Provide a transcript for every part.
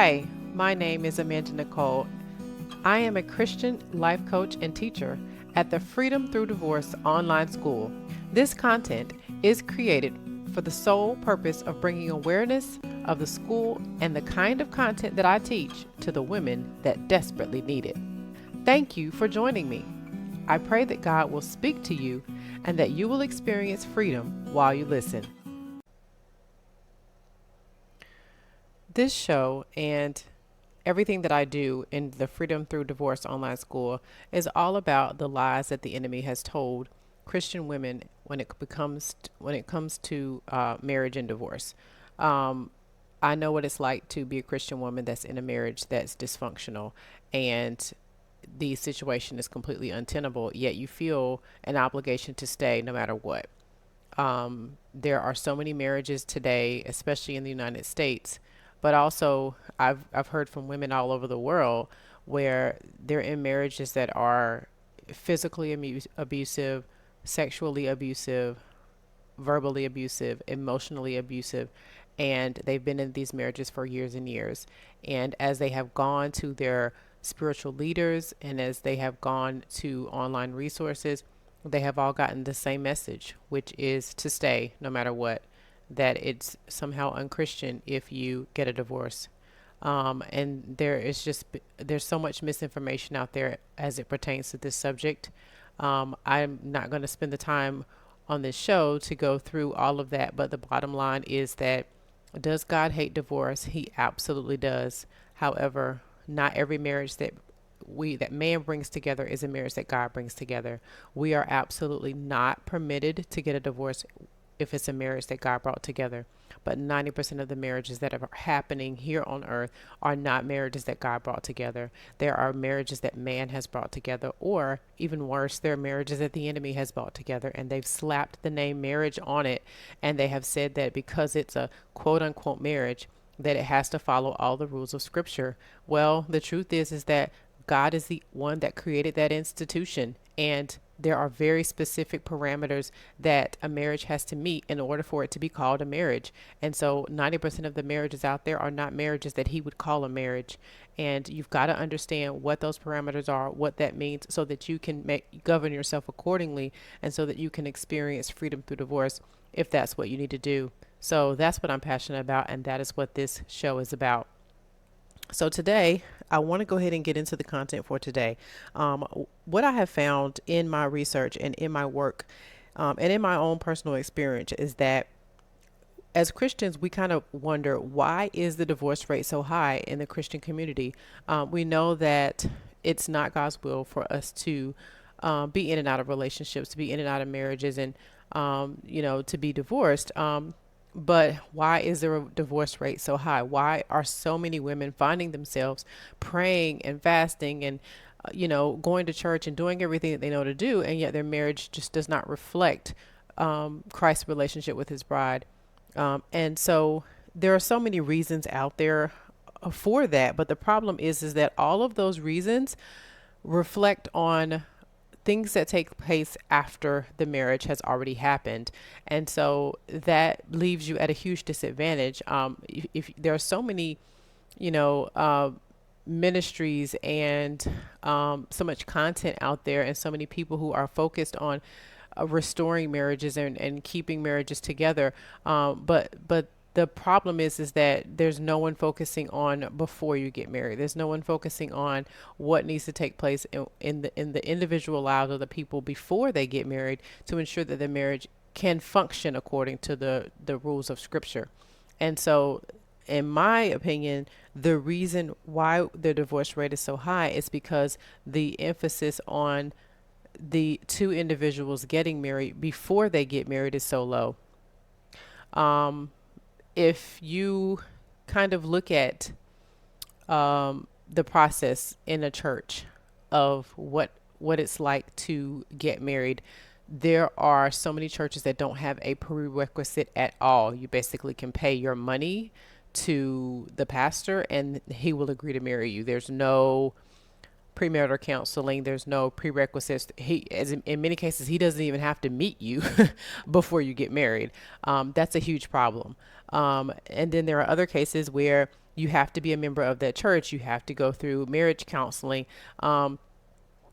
Hi, my name is Amanda Nicole. I am a Christian life coach and teacher at the Freedom Through Divorce online school. This content is created for the sole purpose of bringing awareness of the school and the kind of content that I teach to the women that desperately need it. Thank you for joining me. I pray that God will speak to you and that you will experience freedom while you listen. This show and everything that I do in the Freedom Through Divorce online school is all about the lies that the enemy has told Christian women when it comes to marriage and divorce. Um, I know what it's like to be a Christian woman that's in a marriage that's dysfunctional, and the situation is completely untenable. Yet you feel an obligation to stay no matter what. There are so many marriages today, especially in the United States, but also I've heard from women all over the world where they're in marriages that are physically abusive, sexually abusive, verbally abusive, emotionally abusive, and they've been in these marriages for years and years. And as they have gone to their spiritual leaders and as they have gone to online resources, they have all gotten the same message, which is to stay no matter what, that it's somehow unchristian if you get a divorce. And there's so much misinformation out there as it pertains to this subject. I'm not going to spend the time on this show to go through all of that, but the bottom line is that does God hate divorce? He absolutely does. However, not every marriage that man brings together is a marriage that God brings together. We are absolutely not permitted to get a divorce if it's a marriage that God brought together. But 90% of the marriages that are happening here on earth are not marriages that God brought together. There are marriages that man has brought together, or even worse, there are marriages that the enemy has brought together, and they've slapped the name marriage on it, and they have said that because it's a quote unquote marriage, that it has to follow all the rules of Scripture. Well, the truth is that God is the one that created that institution, and there are very specific parameters that a marriage has to meet in order for it to be called a marriage. And so 90% of the marriages out there are not marriages that he would call a marriage. And you've got to understand what those parameters are, what that means, so that you can govern yourself accordingly, and so that you can experience freedom through divorce if that's what you need to do. So that's what I'm passionate about, and that is what this show is about. So today, I want to go ahead and get into the content for today. What I have found in my research and in my work, and in my own personal experience, is that as Christians, we kind of wonder, why is the divorce rate so high in the Christian community? We know that it's not God's will for us to be in and out of relationships, to be in and out of marriages, and to be divorced. But why is there a divorce rate so high? Why are so many women finding themselves praying and fasting and, going to church and doing everything that they know to do, and yet their marriage just does not reflect Christ's relationship with his bride? And so there are so many reasons out there for that. But the problem is that all of those reasons reflect on things that take place after the marriage has already happened. And so that leaves you at a huge disadvantage. If there are so many, you know, uh, ministries and so much content out there, and so many people who are focused on restoring marriages and keeping marriages together. But the problem is that there's no one focusing on before you get married. There's no one focusing on what needs to take place in the individual lives of the people before they get married to ensure that the marriage can function according to the rules of Scripture. And so, in my opinion, the reason why the divorce rate is so high is because the emphasis on the two individuals getting married before they get married is so low. Um, if you kind of look at the process in a church of what it's like to get married, there are so many churches that don't have a prerequisite at all. You basically can pay your money to the pastor and he will agree to marry you. There's no premarital counseling. There's no prerequisites. As in many cases, he doesn't even have to meet you before you get married. That's a huge problem. And then there are other cases where you have to be a member of that church. You have to go through marriage counseling.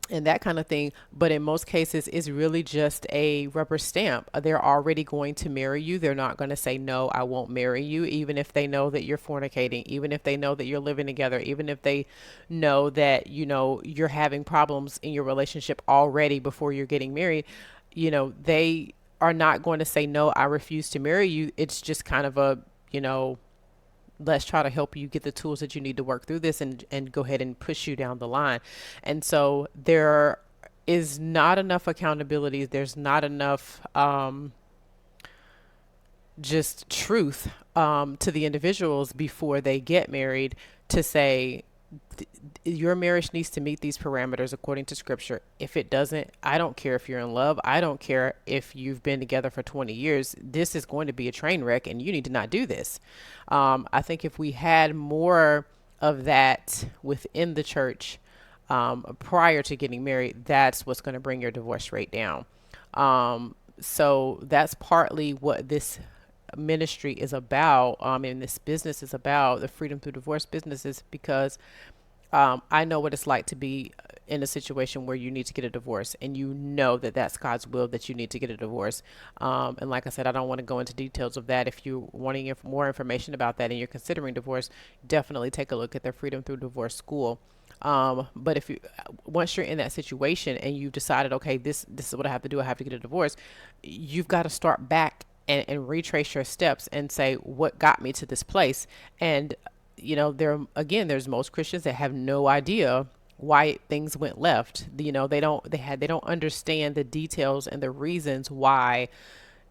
And that kind of thing. But in most cases, it's really just a rubber stamp. They're already going to marry you. They're not going to say, no, I won't marry you, even if they know that you're fornicating, even if they know that you're living together, even if they know that, you're having problems in your relationship already before you're getting married. They are not going to say, no, I refuse to marry you. It's just kind of a, let's try to help you get the tools that you need to work through this, and go ahead and push you down the line. And so there is not enough accountability. There's not enough just truth to the individuals before they get married to say, your marriage needs to meet these parameters according to scripture. If it doesn't, I don't care if you're in love. I don't care if you've been together for 20 years. This is going to be a train wreck, and you need to not do this. I think if we had more of that within the church prior to getting married, that's what's going to bring your divorce rate down. So that's partly what this ministry is about, and this business is about, the Freedom Through Divorce business, is because I know what it's like to be in a situation where you need to get a divorce, and you know that that's God's will that you need to get a divorce. And like I said, I don't want to go into details of that. If you're wanting more information about that and you're considering divorce, definitely take a look at the Freedom Through Divorce School. But if you, once you're in that situation and you've decided, okay, this is what I have to do, I have to get a divorce, you've got to start back and retrace your steps and say, what got me to this place? And there's most Christians that have no idea why things went left. They don't understand the details and the reasons why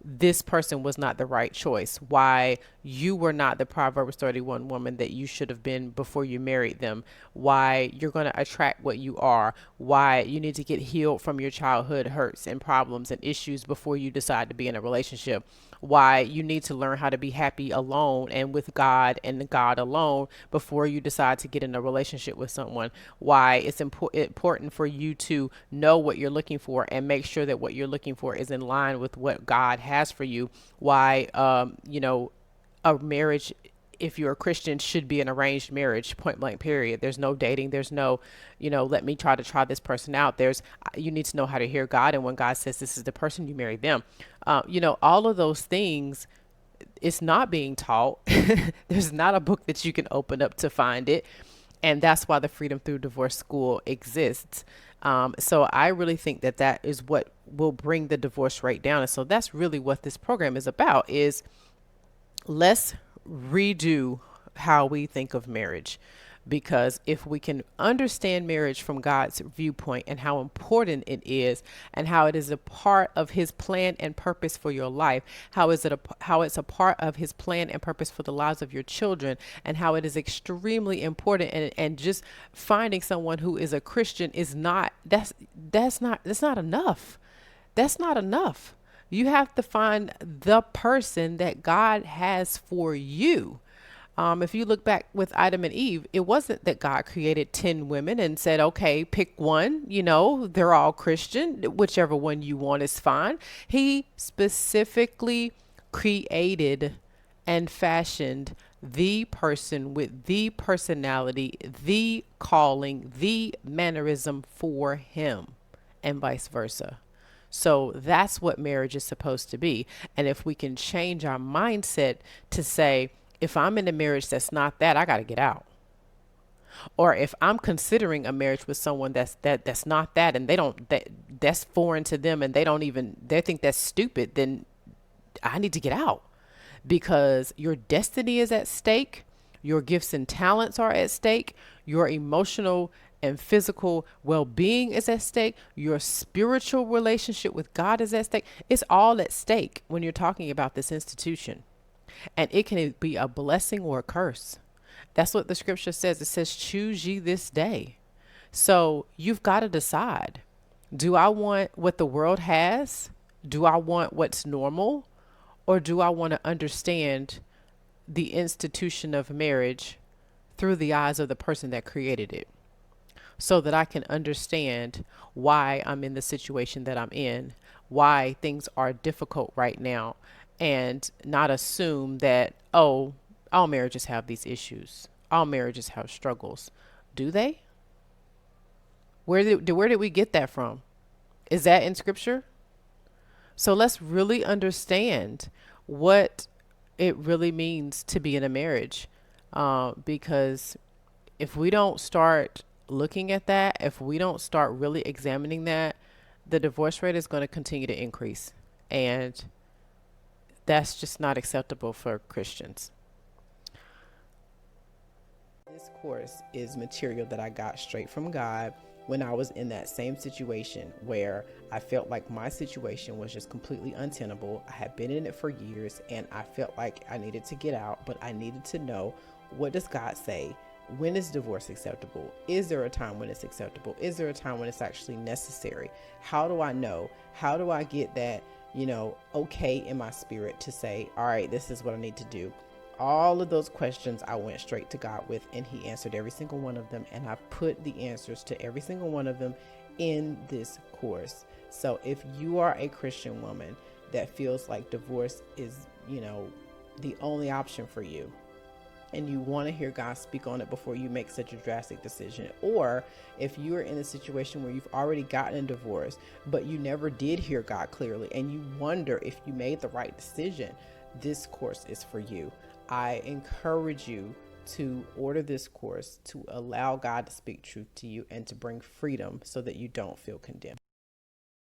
this person was not the right choice, why you were not the Proverbs 31 woman that you should have been before you married them, why you're going to attract what you are, why you need to get healed from your childhood hurts and problems and issues before you decide to be in a relationship, why you need to learn how to be happy alone and with God and God alone before you decide to get in a relationship with someone, why it's important for you to know what you're looking for and make sure that what you're looking for is in line with what God has for you, why a marriage, if you're a Christian, should be an arranged marriage, point blank, period. There's no dating. There's no, let me try this person out. You need to know how to hear God. And when God says this is the person, you marry them. All of those things, it's not being taught. There's not a book that you can open up to find it. And that's why the Freedom Through Divorce School exists. So I really think that is what will bring the divorce rate down. And so that's really what this program is about, is let's redo how we think of marriage. Because if we can understand marriage from God's viewpoint and how important it is, and how it is a part of his plan and purpose for your life, how it's a part of his plan and purpose for the lives of your children, and how it is extremely important, and just finding someone who is a Christian is not enough. That's not enough. You have to find the person that God has for you. If you look back with Adam and Eve, it wasn't that God created 10 women and said, okay, pick one, they're all Christian, whichever one you want is fine. He specifically created and fashioned the person with the personality, the calling, the mannerism for him, and vice versa. So that's what marriage is supposed to be. And if we can change our mindset to say, if I'm in a marriage that's not that, I got to get out. Or if I'm considering a marriage with someone that's not that, and that's foreign to them, and they think that's stupid, then I need to get out, because your destiny is at stake. Your gifts and talents are at stake. Your emotional and physical well-being is at stake. Your spiritual relationship with God is at stake. It's all at stake when you're talking about this institution. And it can be a blessing or a curse. That's what the scripture says. It says, choose ye this day. So you've got to decide. Do I want what the world has? Do I want what's normal? Or do I want to understand the institution of marriage through the eyes of the person that created it? so that I can understand why I'm in the situation that I'm in, why things are difficult right now, and not assume that, oh, all marriages have these issues, all marriages have struggles. Do they? Where did we get that from? Is that in scripture? So let's really understand what it really means to be in a marriage. Because if we don't start looking at that, if we don't start really examining that, the divorce rate is going to continue to increase. And that's just not acceptable for Christians. This course is material that I got straight from God when I was in that same situation where I felt like my situation was just completely untenable. I had been in it for years and I felt like I needed to get out, but I needed to know, what does God say? When is divorce acceptable? Is there a time when it's acceptable? Is there a time when it's actually necessary? How do I know? How do I get that, okay in my spirit to say, all right, this is what I need to do? All of those questions I went straight to God with, and he answered every single one of them, and I put the answers to every single one of them in this course. So if you are a Christian woman that feels like divorce is, the only option for you, and you want to hear God speak on it before you make such a drastic decision, or if you are in a situation where you've already gotten a divorce but you never did hear God clearly and you wonder if you made the right decision, this course is for you. I encourage you to order this course to allow God to speak truth to you and to bring freedom so that you don't feel condemned.